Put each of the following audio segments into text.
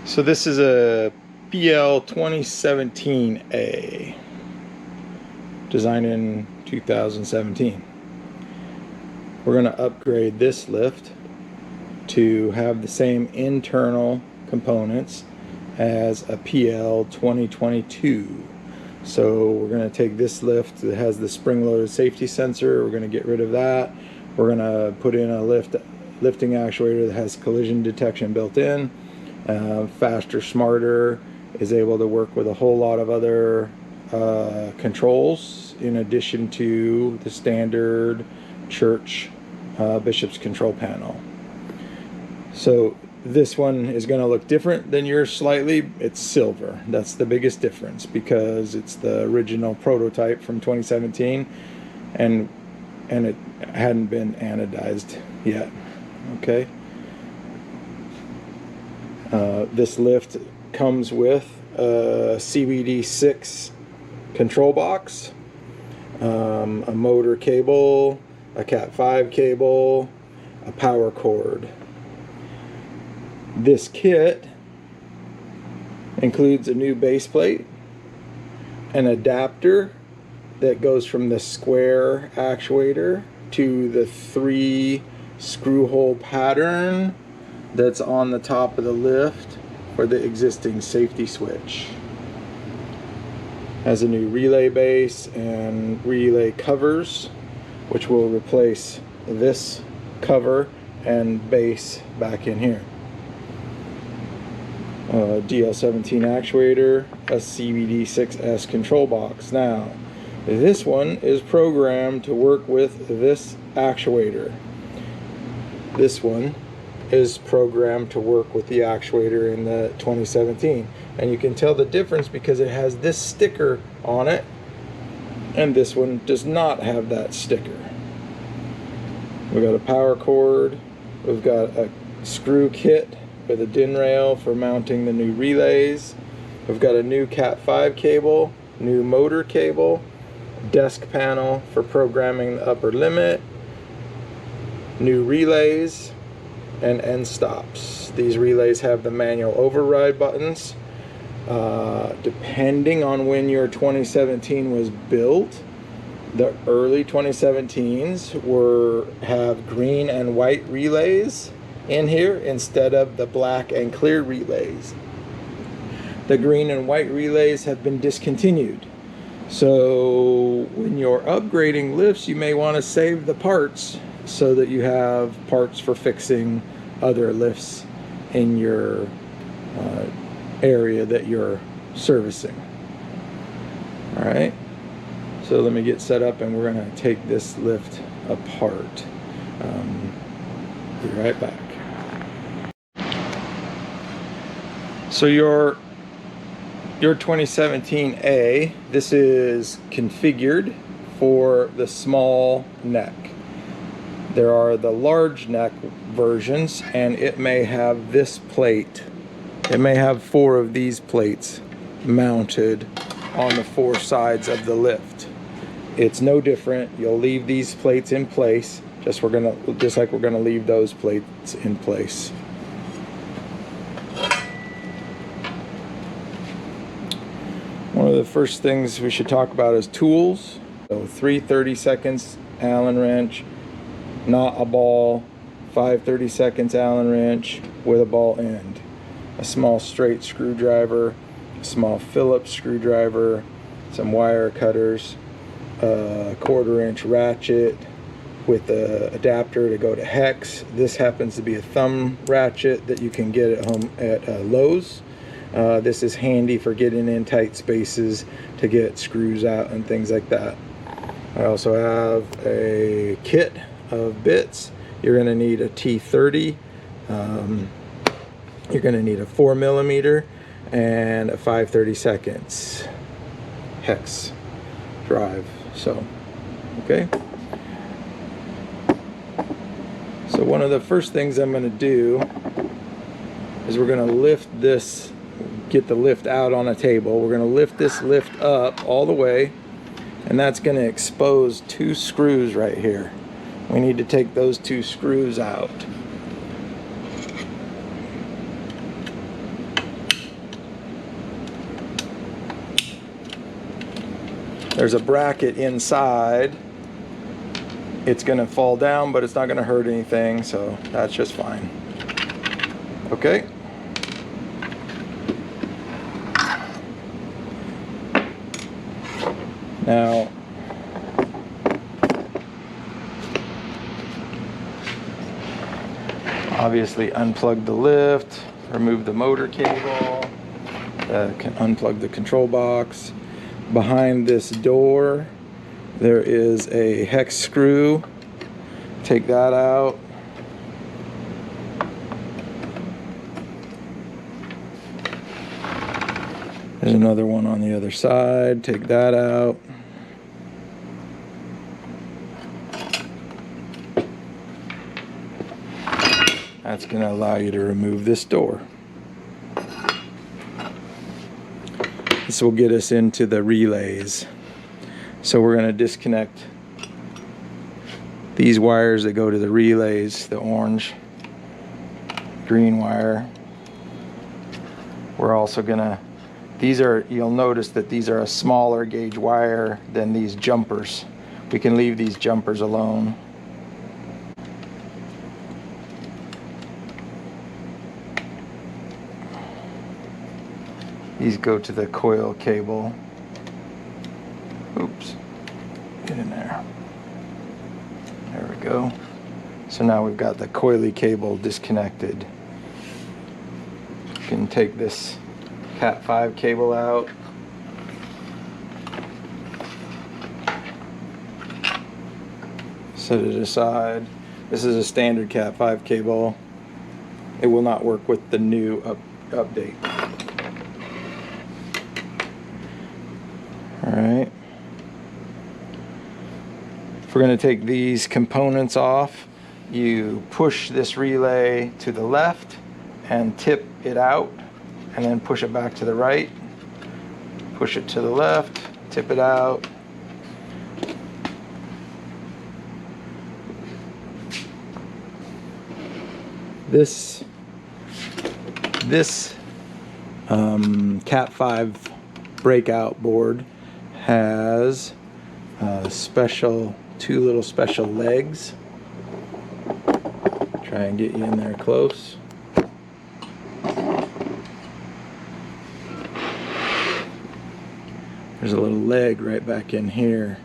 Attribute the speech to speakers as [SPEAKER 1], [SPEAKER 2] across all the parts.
[SPEAKER 1] So this is a PL2017A, designed in 2017. We're going to upgrade this lift to have the same internal components as a PL2022. So we're going to take this lift that has the spring-loaded safety sensor. We're going to get rid of that. We're going to put in a lifting actuator that has collision detection built in. Faster, smarter, is able to work with a whole lot of other controls in addition to the standard church Bishop's control panel. So this one is going to look different than yours slightly. It's silver. That's the biggest difference because it's the original prototype from 2017 and it hadn't been anodized yet. Okay. This lift comes with a CBD6 control box, a motor cable, a Cat 5 cable, a power cord. This kit includes a new base plate, an adapter that goes from the square actuator to the 3 screw hole pattern that's on the top of the lift for the existing safety switch. Has a new relay base and relay covers, which will replace this cover and base back in here. DL17 actuator, a CBD6S control box. Now, this one is programmed to work with this actuator. This one is programmed to work with the actuator in the 2017. And you can tell the difference because it has this sticker on it, and this one does not have that sticker. We've got a power cord, we've got a screw kit with a DIN rail for mounting the new relays, we've got a new Cat 5 cable, new motor cable, desk panel for programming the upper limit, new relays, and end stops. These relays have the manual override buttons. Depending on when your 2017 was built, the early 2017s have green and white relays in here instead of the black and clear relays. The green and white relays have been discontinued. So when you're upgrading lifts, you may want to save the parts so that you have parts for fixing other lifts in your area that you're servicing. All right, so let me get set up and we're going to take this lift apart. Be right back. So your 2017A, this is configured for the small neck. There are the large neck versions, and it may have this plate. It may have 4 of these plates mounted on the 4 sides of the lift. It's no different. You'll leave these plates in place, just like we're gonna leave those plates in place. One of the first things we should talk about is tools. So 3 30-seconds Allen wrench, not a ball, 5 30-seconds Allen wrench with a ball end, a small straight screwdriver, a small Phillips screwdriver, some wire cutters, a 1/4-inch ratchet with the adapter to go to hex. This happens to be a thumb ratchet that you can get at home at Lowe's. This is handy for getting in tight spaces to get screws out and things like that. I also have a kit of bits. You're going to need a T30, you're going to need a 4mm and a 5 30-seconds hex drive. So okay, so one of the first things I'm going to do is we're going to lift this, get the lift out on a table. We're going to lift this lift up all the way, and that's going to expose 2 screws right here. We need to take those 2 screws out. There's a bracket inside. It's gonna fall down, but it's not gonna hurt anything, so that's just fine. Okay. Now, obviously unplug the lift, remove the motor cable, unplug the control box. Behind this door, there is a hex screw. Take that out. There's another one on the other side. Take that out. That's going to allow you to remove this door. This will get us into the relays. So we're going to disconnect these wires that go to the relays, the orange, green wire. We're also going to, you'll notice that these are a smaller gauge wire than these jumpers. We can leave these jumpers alone. These go to the coil cable. Oops, get in there. There we go. So now we've got the coily cable disconnected. You can take this Cat 5 cable out. Set it aside. This is a standard Cat 5 cable. It will not work with the new update. Alright. If we're going to take these components off, you push this relay to the left and tip it out, and then push it back to the right. Push it to the left, tip it out. This Cat 5 breakout board has two little special legs. Try and get you in there close. There's a little leg right back in here.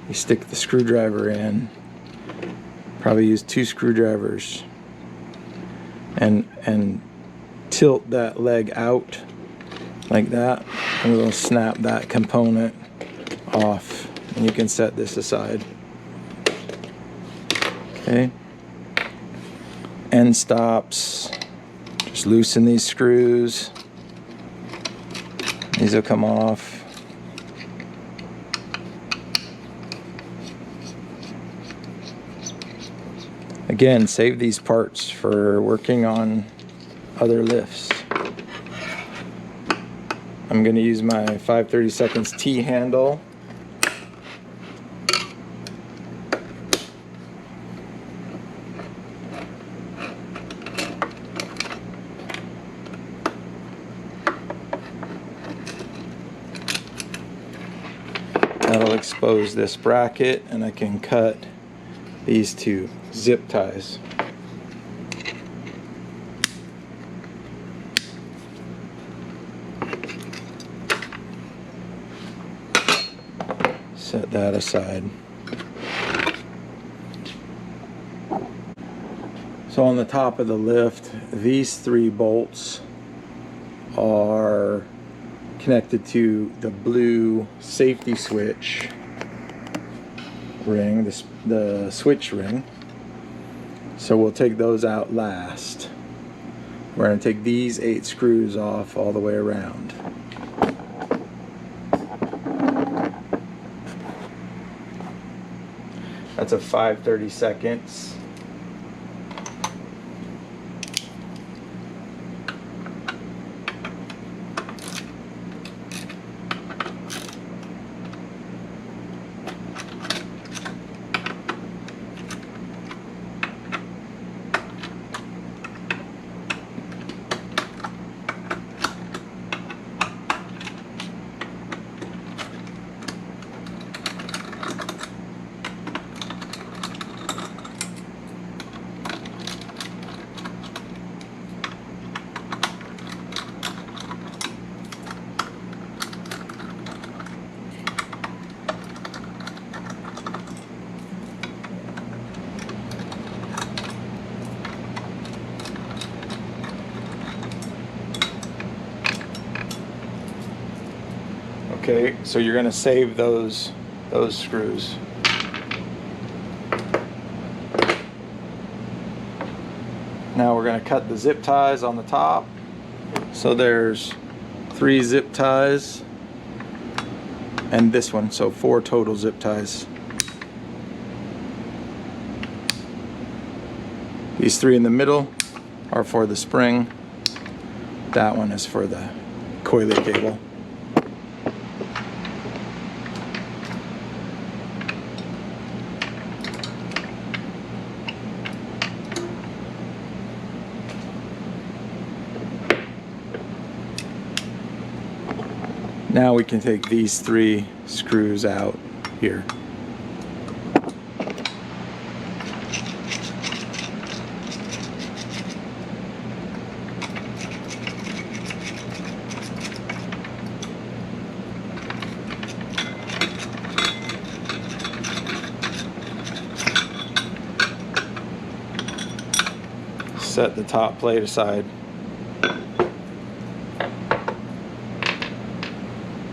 [SPEAKER 1] You stick the screwdriver in. Probably use 2 screwdrivers and tilt that leg out like that, and we'll snap that component off, and you can set this aside. Okay. End stops. Just loosen these screws. These will come off. Again, save these parts for working on other lifts. I'm going to use my 5/32 T handle. That'll expose this bracket, and I can cut these 2 zip ties. Set that aside. So on the top of the lift, these 3 bolts are connected to the blue safety switch ring, the switch ring. So we'll take those out last. We're going to take these 8 screws off all the way around. That's a 5/32. Okay, so you're going to save those screws. Now we're going to cut the zip ties on the top. So there's 3 zip ties and this one, so 4 total zip ties. These 3 in the middle are for the spring. That one is for the coiling cable. Now we can take these 3 screws out here. Set the top plate aside.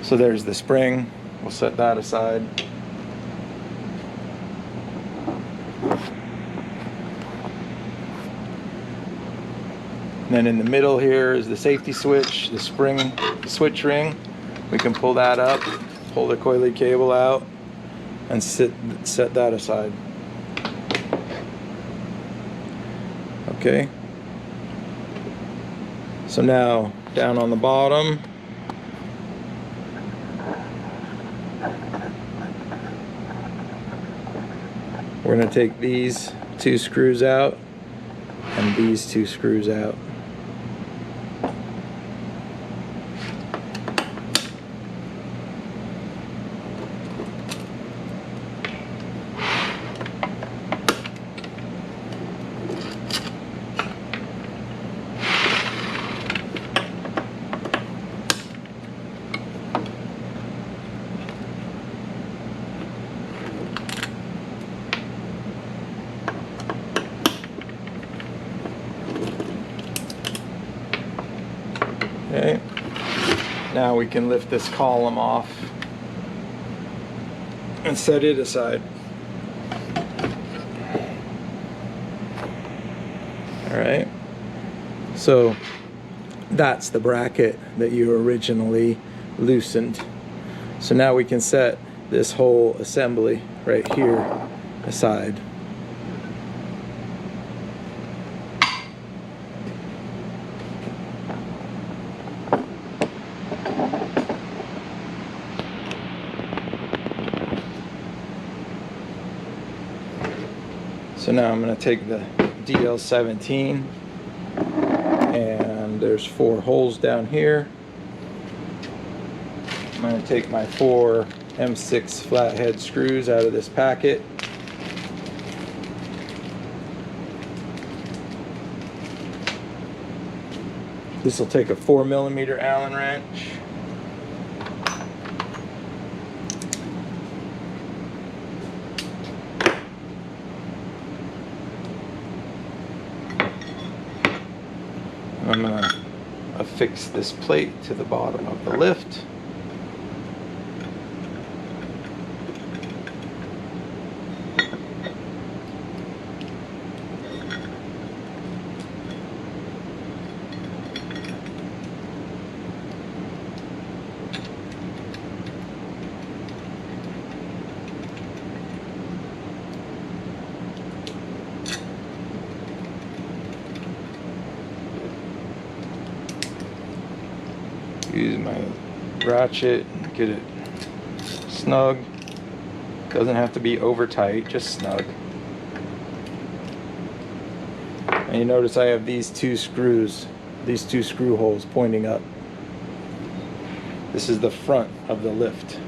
[SPEAKER 1] So there's the spring. We'll set that aside. And then in the middle here is the safety switch, the spring switch ring. We can pull that up, pull the coiling cable out, and set that aside. Okay. So now down on the bottom, we're going to take these 2 screws out and these 2 screws out. Okay, now we can lift this column off and set it aside. Alright, so that's the bracket that you originally loosened. So now we can set this whole assembly right here aside. So now I'm going to take the DL17 and there's 4 holes down here. I'm going to take my 4 M6 flathead screws out of this packet. This will take a 4mm Allen wrench. I'm going to affix this plate to the bottom of the lift. Use my ratchet, get it snug. Doesn't have to be over tight, just snug. And you notice I have these 2 screws, these 2 screw holes pointing up. This is the front of the lift.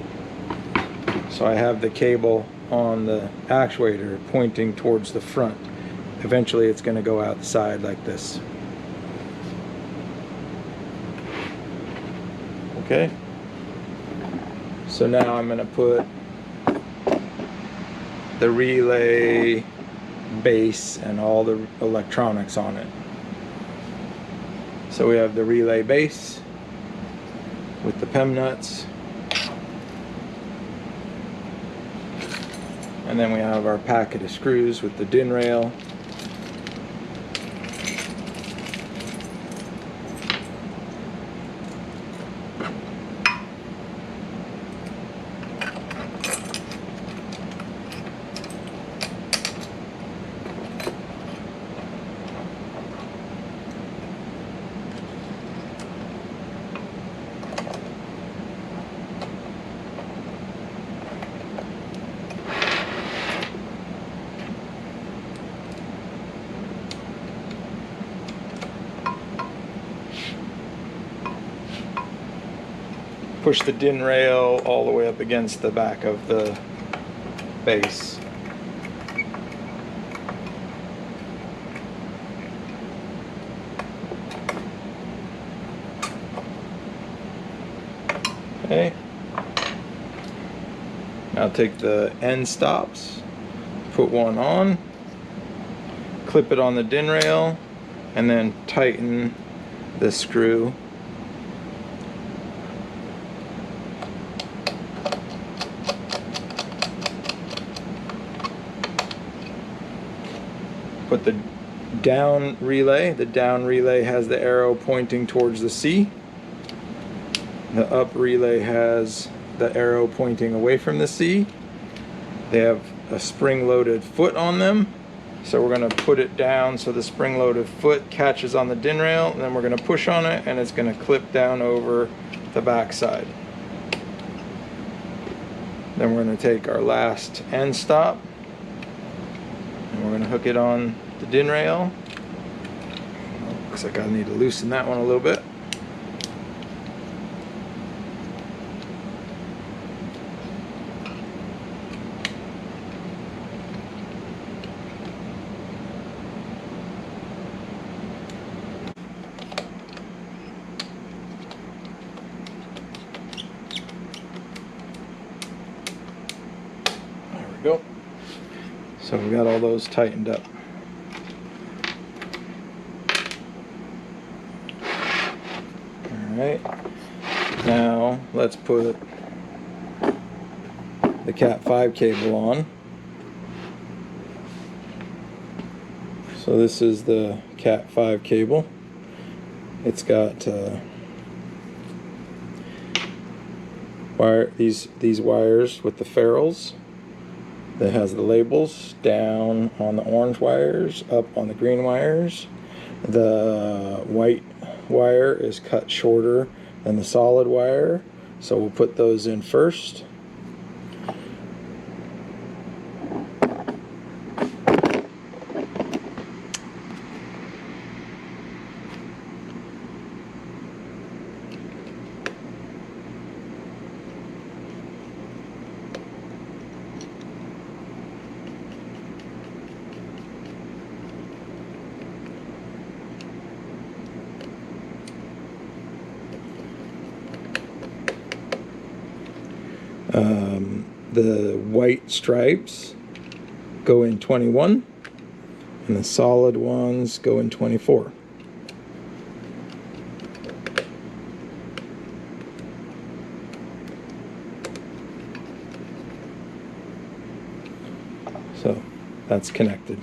[SPEAKER 1] So I have the cable on the actuator pointing towards the front. Eventually it's going to go out the side like this. Okay, so now I'm going to put the relay base and all the electronics on it. So we have the relay base with the PEM nuts, And then we have our packet of screws with the DIN rail. Push the DIN rail all the way up against the back of the base. Okay. Now take the end stops, put one on, clip it on the DIN rail, and then tighten the screw. Put the down relay. The down relay has the arrow pointing towards the C. The up relay has the arrow pointing away from the C. They have a spring-loaded foot on them. So we're going to put it down so the spring-loaded foot catches on the DIN rail, and then we're going to push on it and it's going to clip down over the back side. Then we're going to take our last end stop and we're going to hook it on the DIN rail. Looks like I need to loosen that one a little bit. There we go. So we got all those tightened up. Alright, now let's put the Cat 5 cable on. So this is the Cat 5 cable. It's got these wires with the ferrules. That has the labels down on the orange wires, up on the green wires. The white wire is cut shorter than the solid wire, so we'll put those in first. The white stripes go in 21 and the solid ones go in 24. So that's connected.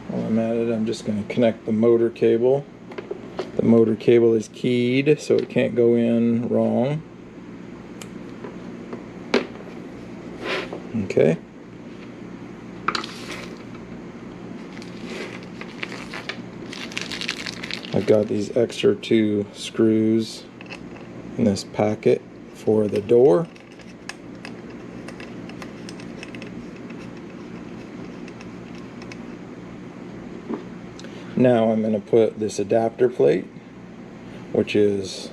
[SPEAKER 1] While I'm at it, I'm just going to connect the motor cable. The motor cable is keyed, so it can't go in wrong. Okay. I've got these extra 2 screws in this packet for the door. Now I'm going to put this adapter plate, which is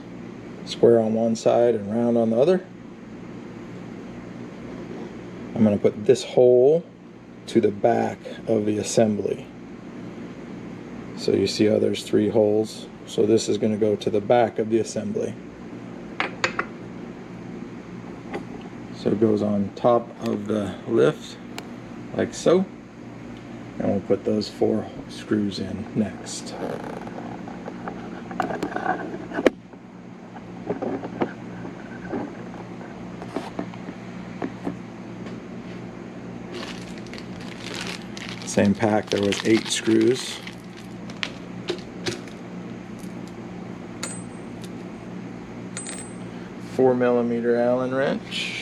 [SPEAKER 1] square on one side and round on the other. I'm going to put this hole to the back of the assembly. So you see how there's 3 holes. So this is going to go to the back of the assembly. So it goes on top of the lift, like so. And we'll put those 4 screws in next. Same pack, there was 8 screws. .4mm Allen wrench.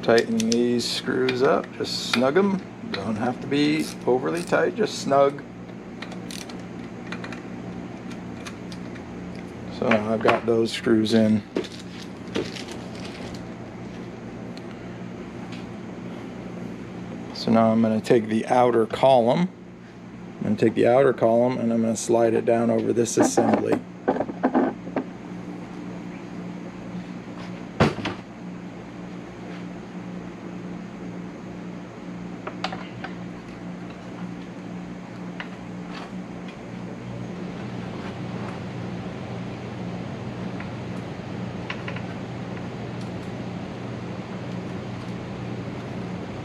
[SPEAKER 1] Tighten these screws up, just snug them. Don't have to be overly tight, just snug. So now I've got those screws in. So now I'm going to take the outer column. I'm going to take the outer column and I'm going to slide it down over this assembly.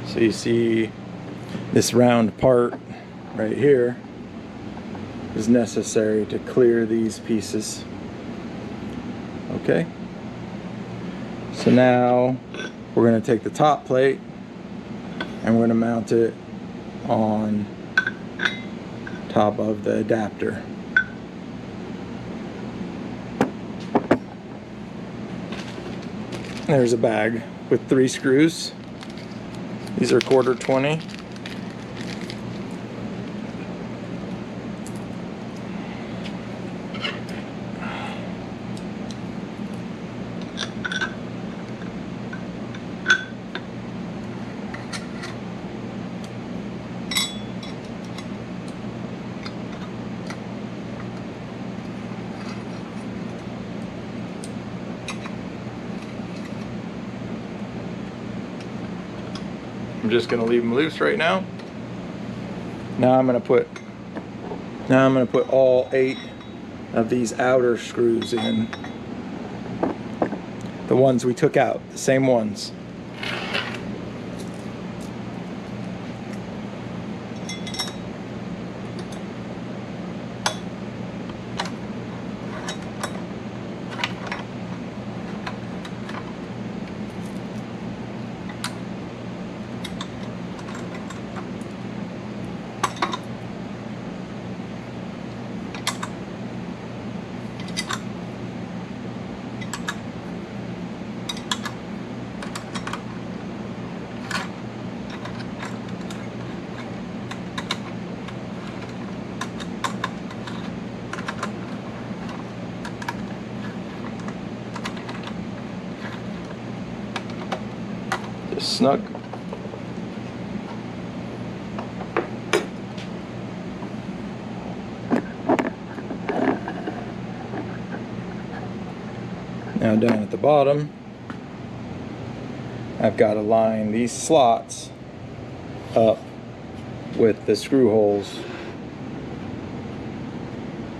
[SPEAKER 1] So you see this round part right here is necessary to clear these pieces. Okay, so now we're going to take the top plate and we're going to mount it on top of the adapter. There's a bag with 3 screws. These are 1/4 20. I'm just going to leave them loose right now. Now I'm going to put all 8 of these outer screws in. The ones we took out, the same ones. Just snug. Now down at the bottom, I've got to line these slots up with the screw holes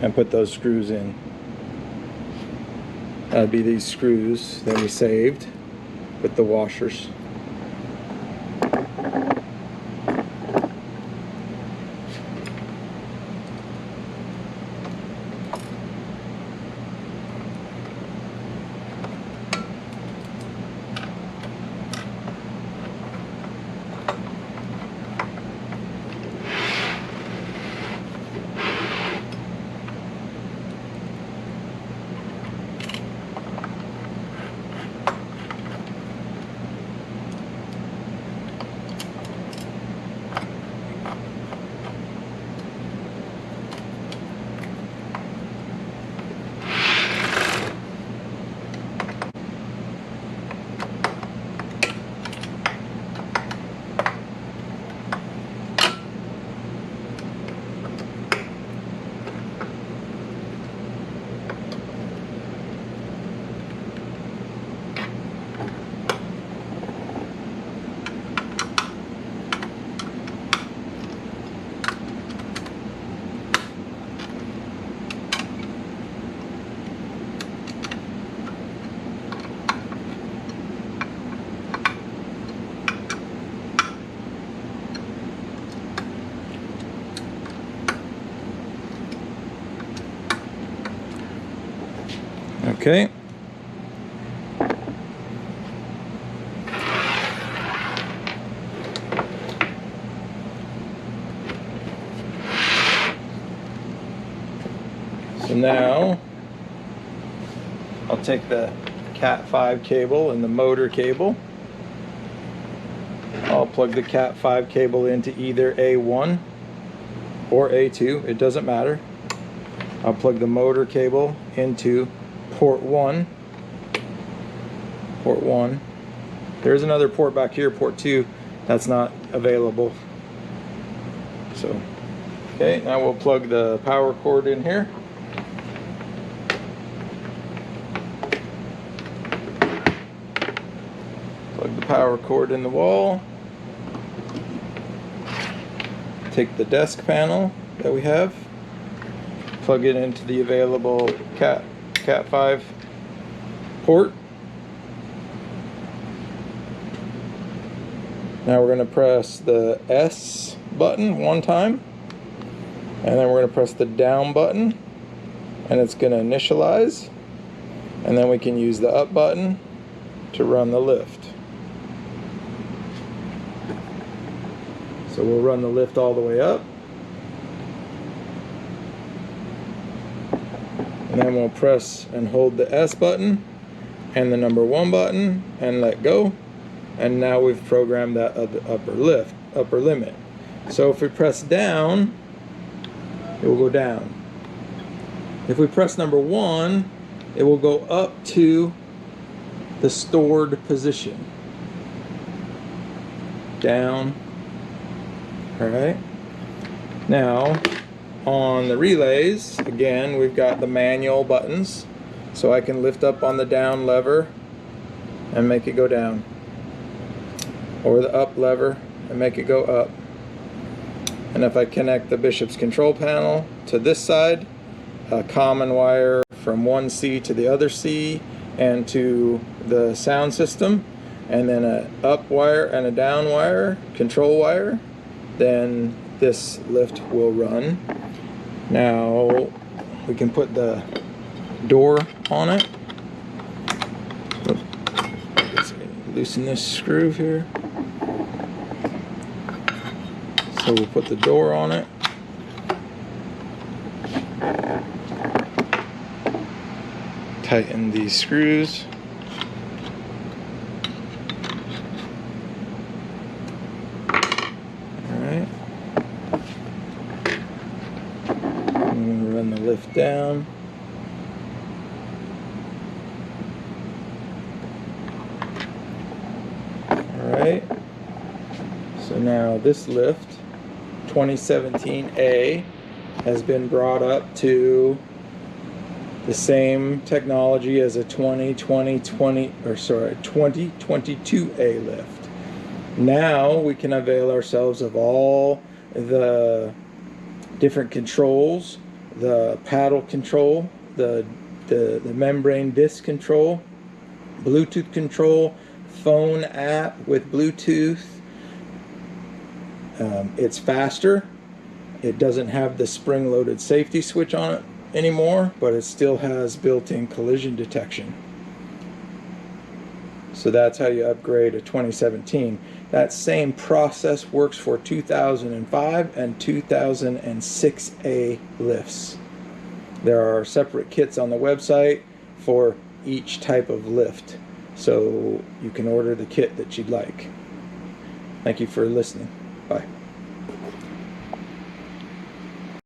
[SPEAKER 1] and put those screws in. That would be these screws that we saved with the washers. Okay. So now I'll take the Cat 5 cable and the motor cable. I'll plug the Cat 5 cable into either A1 or A2, it doesn't matter. I'll plug the motor cable into port 1. Port 1. There's another port back here, port 2, that's not available. So, okay, now we'll plug the power cord in here. Plug the power cord in the wall. Take the desk panel that we have, plug it into the available Cat 5 port. Now we're going to press the S button one time, and then we're going to press the down button, and it's going to initialize, and then we can use the up button to run the lift. So we'll run the lift all the way up, and then we'll press and hold the S button and the number 1 button and let go, and now we've programmed that upper limit. So if we press down, it will go down. If we press number 1, it will go up to the stored position. Down. Alright, now on the relays, again, we've got the manual buttons, so I can lift up on the down lever and make it go down, or the up lever and make it go up. And if I connect the Bishop's control panel to this side, a common wire from one C to the other C and to the sound system, and then an up wire and a down wire, control wire, then this lift will run. Now we can put the door on it. Let's loosen this screw here. So we'll put the door on it. Tighten these screws. Run the lift down. Alright, so now this lift, 2017A, has been brought up to the same technology as a 2022A lift. Now we can avail ourselves of all the different controls, the paddle control, the membrane disc control, Bluetooth control, phone app with Bluetooth. It's faster. It doesn't have the spring-loaded safety switch on it anymore, but it still has built-in collision detection. So that's how you upgrade a 2017. That same process works for 2005 and 2006A lifts. There are separate kits on the website for each type of lift, so you can order the kit that you'd like. Thank you for listening. Bye.